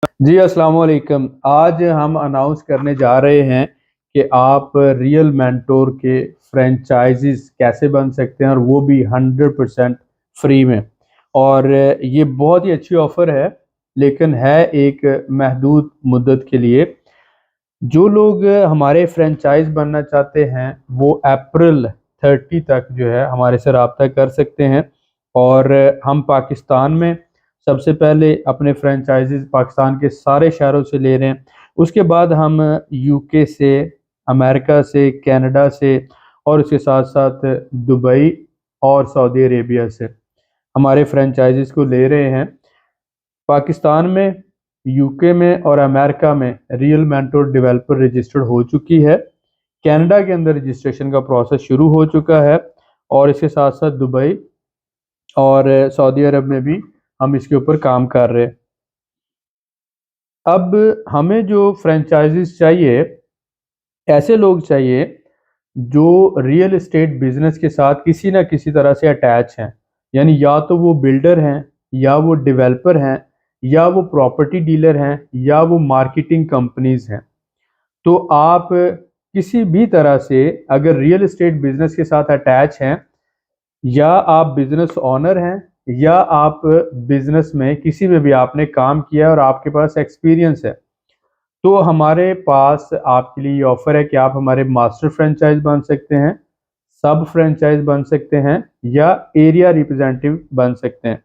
जी अस्सलाम वालेकुम। आज हम अनाउंस करने जा रहे हैं कि आप रियल मेंटोर के फ्रेंचाइजीज कैसे बन सकते हैं और वो भी 100% फ्री में। और ये बहुत ही अच्छी ऑफ़र है, लेकिन है एक महदूद मुद्दत के लिए। जो लोग हमारे फ्रेंचाइज बनना चाहते हैं वो अप्रैल 30 तक जो है हमारे से रब्ता कर सकते हैं। और हम पाकिस्तान में सबसे पहले अपने फ्रेंचाइजीज पाकिस्तान के सारे शहरों से ले रहे हैं। उसके बाद हम यूके से, अमेरिका से, कनाडा से और उसके साथ साथ दुबई और सऊदी अरेबिया से हमारे फ्रेंचाइजीज को ले रहे हैं। पाकिस्तान में, यूके में और अमेरिका में रियल मेंटोर डेवलपर रजिस्टर्ड हो चुकी है। कनाडा के अंदर रजिस्ट्रेशन का प्रोसेस शुरू हो चुका है और इसके साथ साथ दुबई और सऊदी अरब में भी हम इसके ऊपर काम कर रहे हैं। अब हमें जो फ्रेंचाइजीज चाहिए, ऐसे लोग चाहिए जो रियल एस्टेट बिजनेस के साथ किसी ना किसी तरह से अटैच हैं। यानी या तो वो बिल्डर हैं, या वो डेवलपर हैं, या वो प्रॉपर्टी डीलर हैं, या वो मार्केटिंग कंपनीज हैं। तो आप किसी भी तरह से अगर रियल एस्टेट बिजनेस के साथ अटैच हैं, या आप बिजनेस ओनर हैं, या आप बिजनेस में किसी में भी आपने काम किया है और आपके पास एक्सपीरियंस है, तो हमारे पास आपके लिए ये ऑफर है कि आप हमारे मास्टर फ्रेंचाइज बन सकते हैं, सब फ्रेंचाइज बन सकते हैं, या एरिया रिप्रेजेंटेटिव बन सकते हैं।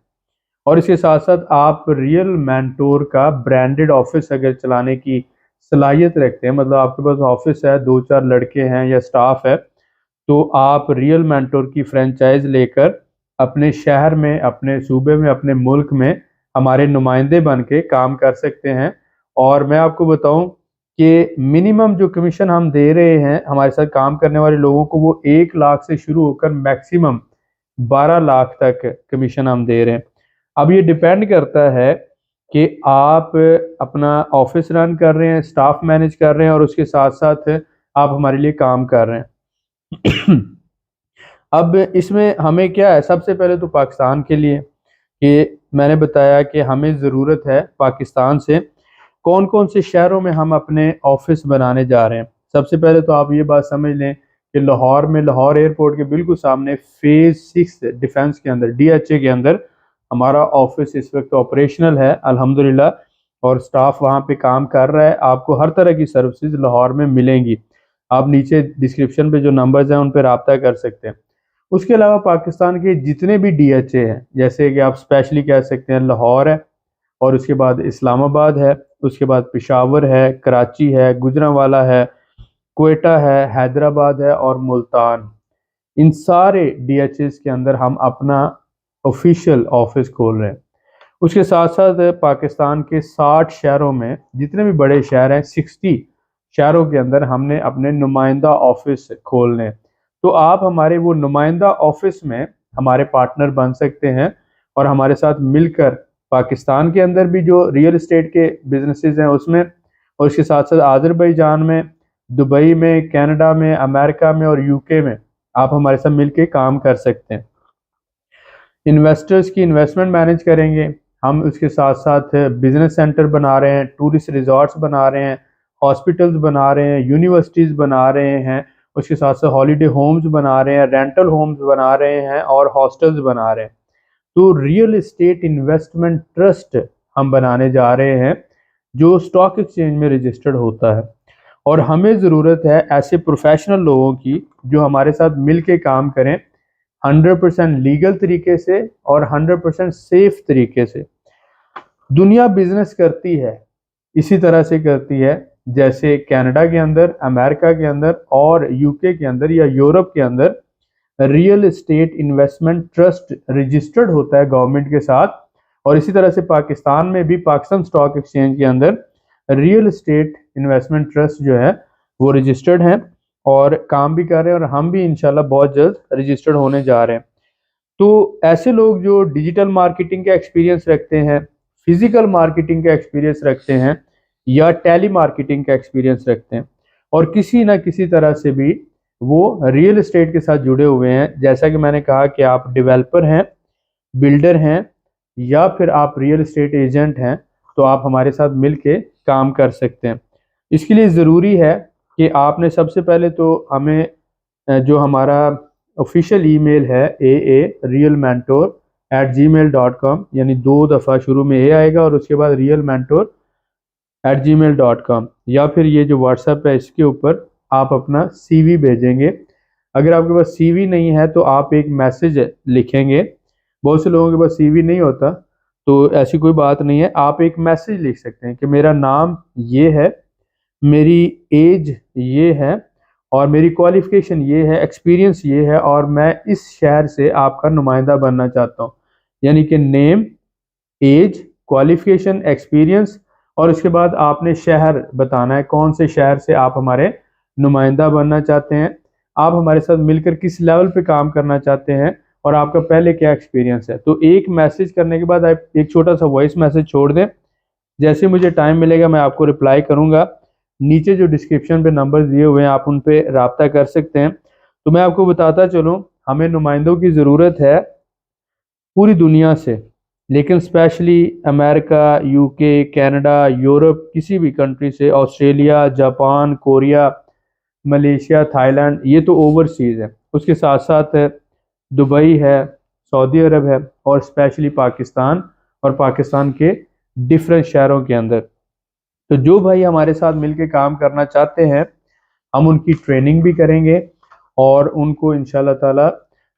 और इसके साथ साथ आप रियल मेंटोर का ब्रांडेड ऑफिस अगर चलाने की सलाहियत रखते हैं, मतलब आपके पास ऑफिस है, 2-4 लड़के हैं या स्टाफ है, तो आप रियल मेंटोर की फ्रेंचाइज लेकर अपने शहर में, अपने सूबे में, अपने मुल्क में हमारे नुमाइंदे बन के काम कर सकते हैं। और मैं आपको बताऊं कि मिनिमम जो कमीशन हम दे रहे हैं हमारे साथ काम करने वाले लोगों को, वो 1 लाख से शुरू होकर मैक्सिमम 12 लाख तक कमीशन हम दे रहे हैं। अब ये डिपेंड करता है कि आप अपना ऑफिस रन कर रहे हैं, स्टाफ मैनेज कर रहे हैं और उसके साथ साथ आप हमारे लिए काम कर रहे हैं। अब इसमें हमें क्या है, सबसे पहले तो पाकिस्तान के लिए कि मैंने बताया कि हमें ज़रूरत है पाकिस्तान से कौन कौन से शहरों में हम अपने ऑफिस बनाने जा रहे हैं। सबसे पहले तो आप ये बात समझ लें कि लाहौर में, लाहौर एयरपोर्ट के बिल्कुल सामने फेज 6 डिफेंस के अंदर, DHA के अंदर हमारा ऑफिस इस वक्त ऑपरेशनल है अल्हम्दुलिल्लाह। और स्टाफ वहाँ पे काम कर रहा है। आपको हर तरह की सर्विसेज लाहौर में मिलेंगी। आप नीचे डिस्क्रिप्शन पे जो नंबर्स हैं उन पर रब्ता कर सकते हैं। उसके अलावा पाकिस्तान के जितने भी DHA हैं, जैसे कि आप स्पेशली कह सकते हैं लाहौर है, और उसके बाद इस्लामाबाद है, उसके बाद पेशावर है, कराची है, गुजरांवाला है, क्वेटा है, हैदराबाद है और मुल्तान। इन सारे DHAs के अंदर हम अपना ऑफिशियल ऑफिस खोल रहे हैं। उसके साथ साथ पाकिस्तान के 60 शहरों में, जितने भी बड़े शहर हैं, 60 शहरों के अंदर हमने अपने नुमाइंदा ऑफिस खोलने। तो आप हमारे वो नुमाइंदा ऑफिस में हमारे पार्टनर बन सकते हैं और हमारे साथ मिलकर पाकिस्तान के अंदर भी जो रियल एस्टेट के बिजनेसेस हैं उसमें, और इसके साथ साथ आज़रबाईजान में, दुबई में, कनाडा में, अमेरिका में और यूके में आप हमारे साथ मिलके काम कर सकते हैं। इन्वेस्टर्स की इन्वेस्टमेंट मैनेज करेंगे हम। उसके साथ साथ बिजनेस सेंटर बना रहे हैं, टूरिस्ट रिजॉर्ट्स बना रहे हैं, हॉस्पिटल्स बना रहे हैं, यूनिवर्सिटीज़ बना रहे हैं, उसके साथ साथ हॉलीडे होम्स बना रहे हैं, रेंटल होम्स बना रहे हैं और हॉस्टल्स बना रहे हैं। तो रियल एस्टेट इन्वेस्टमेंट ट्रस्ट हम बनाने जा रहे हैं जो स्टॉक एक्सचेंज में रजिस्टर्ड होता है। और हमें ज़रूरत है ऐसे प्रोफेशनल लोगों की जो हमारे साथ मिल के काम करें 100% लीगल तरीके से और 100% सेफ तरीके से। दुनिया बिजनेस करती है इसी तरह से करती है, जैसे कनाडा के अंदर, अमेरिका के अंदर और यूके के अंदर या यूरोप के अंदर real estate investment trust registered होता है गवर्नमेंट के साथ। और इसी तरह से पाकिस्तान में भी, पाकिस्तान स्टॉक एक्सचेंज के अंदर रियल एस्टेट इन्वेस्टमेंट ट्रस्ट जो है वो रजिस्टर्ड हैं और काम भी कर रहे हैं, और हम भी इंशाल्लाह बहुत जल्द रजिस्टर्ड होने जा रहे हैं। तो ऐसे लोग जो डिजिटल मार्केटिंग का एक्सपीरियंस रखते हैं, फिजिकल मार्केटिंग का एक्सपीरियंस रखते हैं, या टेली मार्केटिंग का एक्सपीरियंस रखते हैं, और किसी ना किसी तरह से भी वो रियल एस्टेट के साथ जुड़े हुए हैं, जैसा कि मैंने कहा कि आप डेवलपर हैं, बिल्डर हैं, या फिर आप रियल एस्टेट एजेंट हैं, तो आप हमारे साथ मिल के काम कर सकते हैं। इसके लिए ज़रूरी है कि आपने सबसे पहले तो हमें जो हमारा ऑफिशियल ईमेल है aa realmentor@gmail.com, यानी 2 दफ़ा शुरू में ए आएगा और उसके बाद realmentor@gmail.com, या फिर ये जो व्हाट्सएप है इसके ऊपर आप अपना CV भेजेंगे। अगर आपके पास CV नहीं है तो आप एक मैसेज लिखेंगे। बहुत से लोगों के पास CV नहीं होता, तो ऐसी कोई बात नहीं है, आप एक मैसेज लिख सकते हैं कि मेरा नाम ये है, मेरी एज ये है और मेरी क्वालिफिकेशन ये है, एक्सपीरियंस ये है और मैं इस शहर से आपका नुमाइंदा बनना चाहता हूँ। यानी कि नेम, एज, क्वालिफिकेशन, एक्सपीरियंस और उसके बाद आपने शहर बताना है, कौन से शहर से आप हमारे नुमाइंदा बनना चाहते हैं, आप हमारे साथ मिलकर किस लेवल पे काम करना चाहते हैं और आपका पहले क्या एक्सपीरियंस है। तो एक मैसेज करने के बाद आप एक छोटा सा वॉइस मैसेज छोड़ दें। जैसे मुझे टाइम मिलेगा मैं आपको रिप्लाई करूंगा। नीचे जो डिस्क्रिप्शन पे नंबर दिए हुए हैं आप उन पे राब्ता कर सकते हैं। तो मैं आपको बताता चलूँ, हमें नुमाइंदों की ज़रूरत है पूरी दुनिया से, लेकिन specially America, UK, Canada, Europe, किसी भी कंट्री से, Australia, Japan, Korea, Malaysia, Thailand, ये तो ओवरसीज़ है। उसके साथ साथ दुबई है, सऊदी अरब है और स्पेशली पाकिस्तान और पाकिस्तान के डिफरेंट शहरों के अंदर। तो जो भाई हमारे साथ मिलके काम करना चाहते हैं हम उनकी ट्रेनिंग भी करेंगे और उनको इंशाल्लाह ताला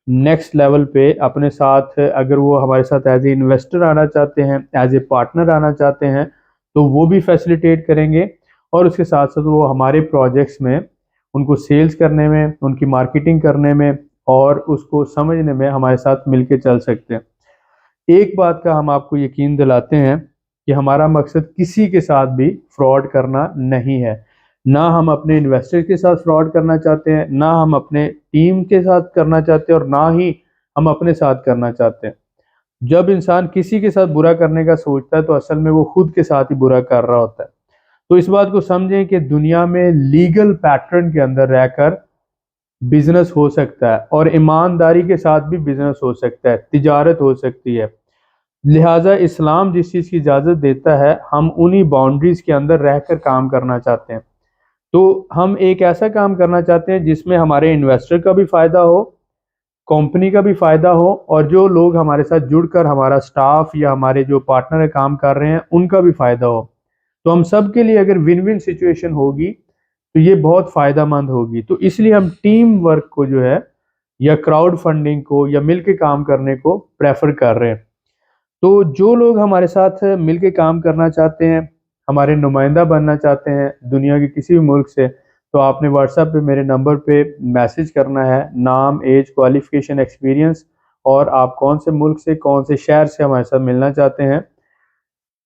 नेक्स्ट लेवल पे अपने साथ, अगर वो हमारे साथ एज ए इन्वेस्टर आना चाहते हैं, एज ए पार्टनर आना चाहते हैं, तो वो भी फैसिलिटेट करेंगे और उसके साथ साथ वो हमारे प्रोजेक्ट्स में उनको सेल्स करने में, उनकी मार्केटिंग करने में और उसको समझने में हमारे साथ मिलके चल सकते हैं। एक बात का हम आपको यकीन दिलाते हैं कि हमारा मकसद किसी के साथ भी फ्रॉड करना नहीं है। ना हम अपने इन्वेस्टर के साथ फ्रॉड करना चाहते हैं, ना हम अपने टीम के साथ करना चाहते हैं और ना ही हम अपने साथ करना चाहते हैं। जब इंसान किसी के साथ बुरा करने का सोचता है तो असल में वो खुद के साथ ही बुरा कर रहा होता है। तो इस बात को समझें कि दुनिया में लीगल पैटर्न के अंदर रहकर बिजनेस हो सकता है और ईमानदारी के साथ भी बिजनेस हो सकता है, तिजारत हो सकती है। लिहाजा इस्लाम जिस चीज़ की इजाज़त देता है हम उन्हीं बाउंड्रीज के अंदर रहकर काम करना चाहते हैं। तो हम एक ऐसा काम करना चाहते हैं जिसमें हमारे इन्वेस्टर का भी फ़ायदा हो, कंपनी का भी फ़ायदा हो और जो लोग हमारे साथ जुड़कर हमारा स्टाफ या हमारे जो पार्टनर काम कर रहे हैं उनका भी फ़ायदा हो। तो हम सब के लिए अगर विन विन सिचुएशन होगी तो ये बहुत फ़ायदा मंद होगी। तो इसलिए हम टीम वर्क को जो है या क्राउड फंडिंग को या मिल के काम करने को प्रेफर कर रहे हैं। तो जो लोग हमारे साथ मिल के काम करना चाहते हैं, हमारे नुमाइंदा बनना चाहते हैं दुनिया के किसी भी मुल्क से, तो आपने व्हाट्सएप पे मेरे नंबर पे मैसेज करना है, नाम, एज, क्वालिफिकेशन, एक्सपीरियंस और आप कौन से मुल्क से, कौन से शहर से हमारे साथ मिलना चाहते हैं।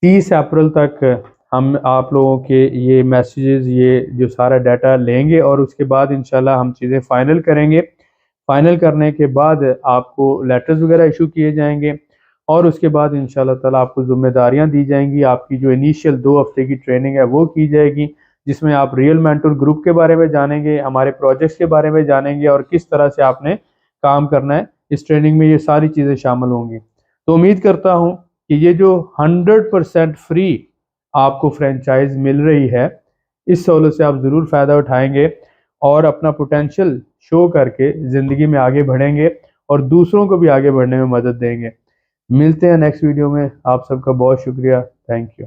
30 अप्रैल तक हम आप लोगों के ये मैसेजेस, ये जो सारा डाटा लेंगे और उसके बाद इंशाल्लाह हम चीज़ें फ़ाइनल करेंगे। फ़ाइनल करने के बाद आपको लेटर्स वगैरह इशू किए जाएंगे और उसके बाद इंशाल्लाह ताला आपको ज़िम्मेदारियां दी जाएंगी। आपकी जो इनिशियल 2 हफ्ते की ट्रेनिंग है वो की जाएगी, जिसमें आप रियल मेंटर ग्रुप के बारे में जानेंगे, हमारे प्रोजेक्ट्स के बारे में जानेंगे और किस तरह से आपने काम करना है। इस ट्रेनिंग में ये सारी चीज़ें शामिल होंगी। तो उम्मीद करता हूँ कि ये जो 100% फ्री आपको फ्रेंचाइज मिल रही है, इस सहूलत से आप ज़रूर फ़ायदा उठाएंगे और अपना पोटेंशियल शो करके ज़िंदगी में आगे बढ़ेंगे और दूसरों को भी आगे बढ़ने में मदद देंगे। मिलते हैं नेक्स्ट वीडियो में। आप सबका बहुत शुक्रिया। Thank you.